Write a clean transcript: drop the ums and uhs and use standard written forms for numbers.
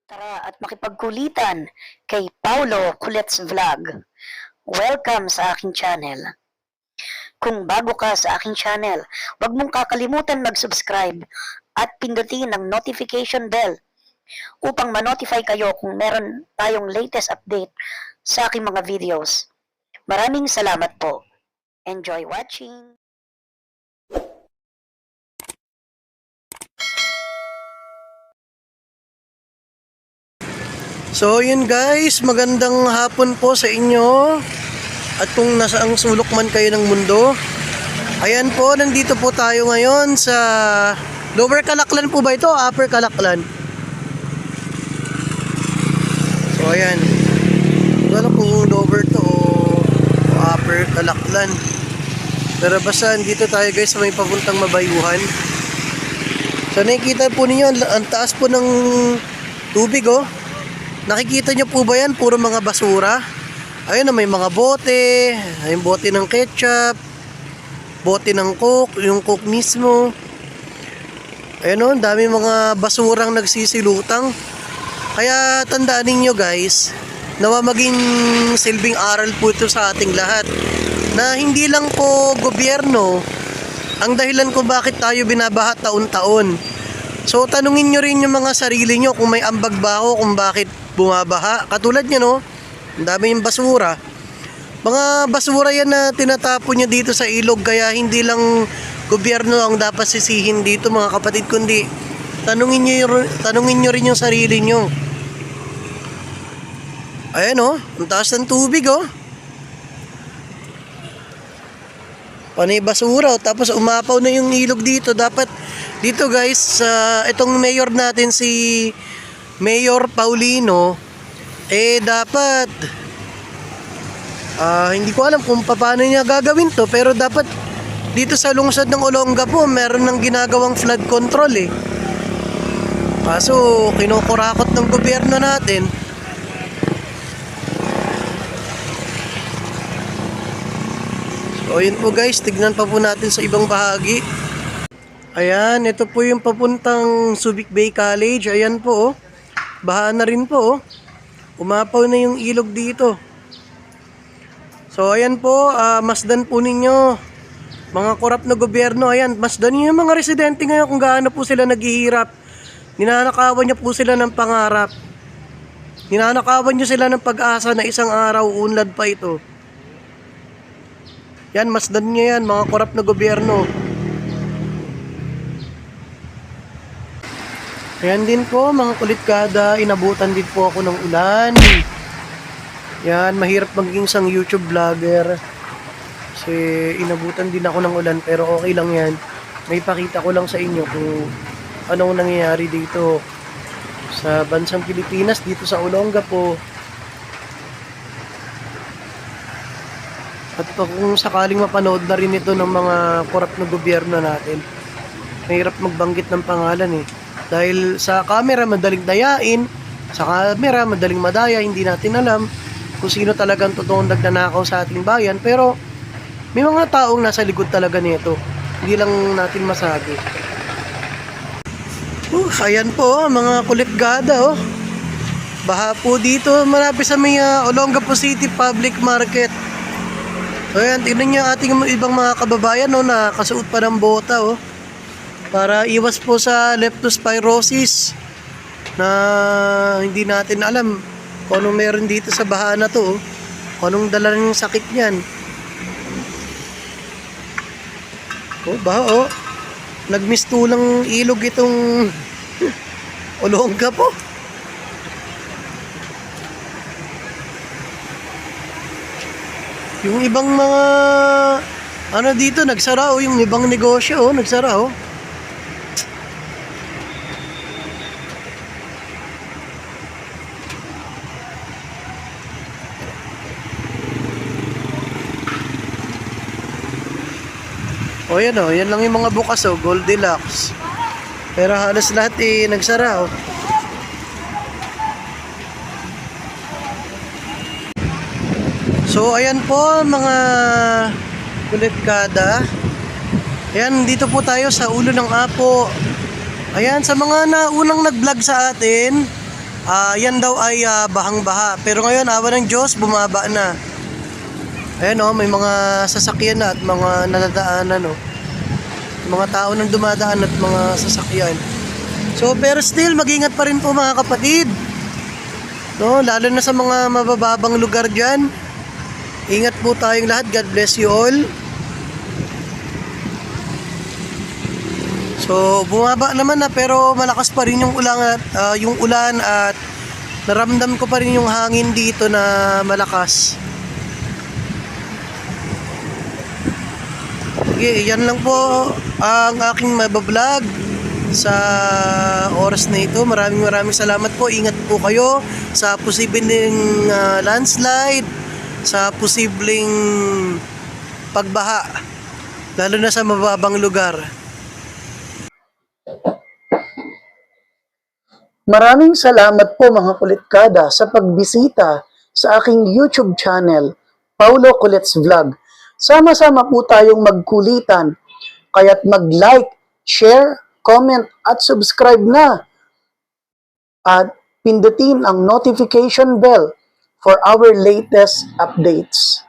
Tara at makipagkulitan kay Paulo Kulets Vlog. Welcome sa aking channel. Kung bago ka sa aking channel, huwag mong kakalimutan mag-subscribe at pindutin ang notification bell upang ma-notify kayo kung meron tayong latest update sa aking mga videos. Maraming salamat po. Enjoy watching! So yun guys, magandang hapon po sa inyo. At kung nasaang sulok man kayo ng mundo, ayan po, nandito po tayo ngayon sa Lower Calaklan po ba ito? Upper Calaklan. So ayan, wala kung lower to o upper Calaklan. Pero basta dito tayo guys sa may papuntang Mabayuhan. So nakikita po ninyo, ang taas po ng tubig oh. Nakikita nyo po ba yan? Puro mga basura. Ayun na, may mga bote. Yung bote ng ketchup, bote ng coke, yung coke mismo. Ayun o, dami mga basurang nagsisilutang. Kaya tandaan ninyo guys, nawa maging silbing aral po ito sa ating lahat. Na hindi lang po gobyerno ang dahilan kung bakit tayo binabaha taon-taon. So tanungin nyo rin yung mga sarili nyo kung may ambag ba ako kung bakit bumabaha. Katulad nyo no, ang dami yung basura. Mga basura yan na tinatapon nyo dito sa ilog. Kaya hindi lang gobyerno ang dapat sisihin dito mga kapatid, kundi tanungin nyo rin yung sarili nyo. Ayan oh, ang taas ng tubig oh. Panay basura oh. Tapos umapaw na yung ilog dito. Dapat dito guys, itong mayor natin si Mayor Paulino, dapat hindi ko alam kung paano niya gagawin to, pero dapat dito sa lungsod ng Olongapo meron ng ginagawang flood control eh. Kaso kinukurakot ng gobyerno natin. So yun po guys, tignan pa po natin sa ibang bahagi. Ayan, ito po yung papuntang Subic Bay College. Ayan po oh. Baha na rin po oh. Umapaw na yung ilog dito. So ayan po, masdan po ninyo mga korap na gobyerno. Ayan, masdan niyo yung mga residente ngayon kung gaano po sila naghihirap. Ninanakawan niyo po sila ng pangarap. Ninanakawan niyo sila ng pag-asa na isang araw unlad pa ito. Yan, masdan niyo yan mga korap na gobyerno. Ayan din po mga kulitkada, inabutan din po ako ng ulan. Yan, mahirap maging isang YouTube vlogger. Kasi inabutan din ako ng ulan, pero okay lang yan. May pakita ko lang sa inyo kung anong nangyayari dito sa bansang Pilipinas, dito sa Olongapo. At kung sakaling mapanood na rin ito ng mga korap na gobyerno natin, mahirap magbanggit ng pangalan eh. Dahil sa camera madaling dayain, sa camera madaling madaya, hindi natin alam kung sino talagang totoong nagnanakaw sa ating bayan. Pero may mga taong nasa likod talaga nito, hindi lang natin masabi. Ayan po mga kulikgada oh. Baha po dito, malapit sa may Olongapo City Public Market. So ayan, tignan nyo ating ibang mga kababayan oh, na kasuot pa ng bota oh. Para iwas po sa leptospirosis na hindi natin alam kung anong meron dito sa baha na to. Kung anong dala ng sakit niyan. Oh, baha oh. Nagmistulang ilog itong Olongapo. Yung ibang mga ano dito nagsara oh, yung ibang negosyo oh, nagsara oh. O yan o, yan lang yung mga bukas o, Goldilocks. Pero halos lahat nagsara o. So ayan po mga kulitkada. Ayan, dito po tayo sa ulo ng Apo. Ayan, sa mga naunang nag-vlog sa atin, Yan daw ay bahang-baha. Pero ngayon, awa ng Diyos, bumaba na. Ayan o, may mga sasakyan na at mga nadadaanan o. Mga tao nang dumadaan at mga sasakyan. So, pero still, mag-ingat pa rin po mga kapatid. No, lalo na sa mga mabababang lugar dyan. Ingat po tayong lahat. God bless you all. So, bumaba naman na pero malakas pa rin yung ulan at naramdam ko pa rin yung hangin dito na malakas. Sige, yan lang po ang aking mabablog sa oras na ito. Maraming salamat po. Ingat po kayo sa posibleng landslide, sa posibleng pagbaha, lalo na sa mababang lugar. Maraming salamat po mga kulitkada sa pagbisita sa aking YouTube channel, Paulo Kulets Vlog. Sama-sama po tayong magkulitan, kaya't mag-like, share, comment at subscribe na. At pindutin ang notification bell for our latest updates.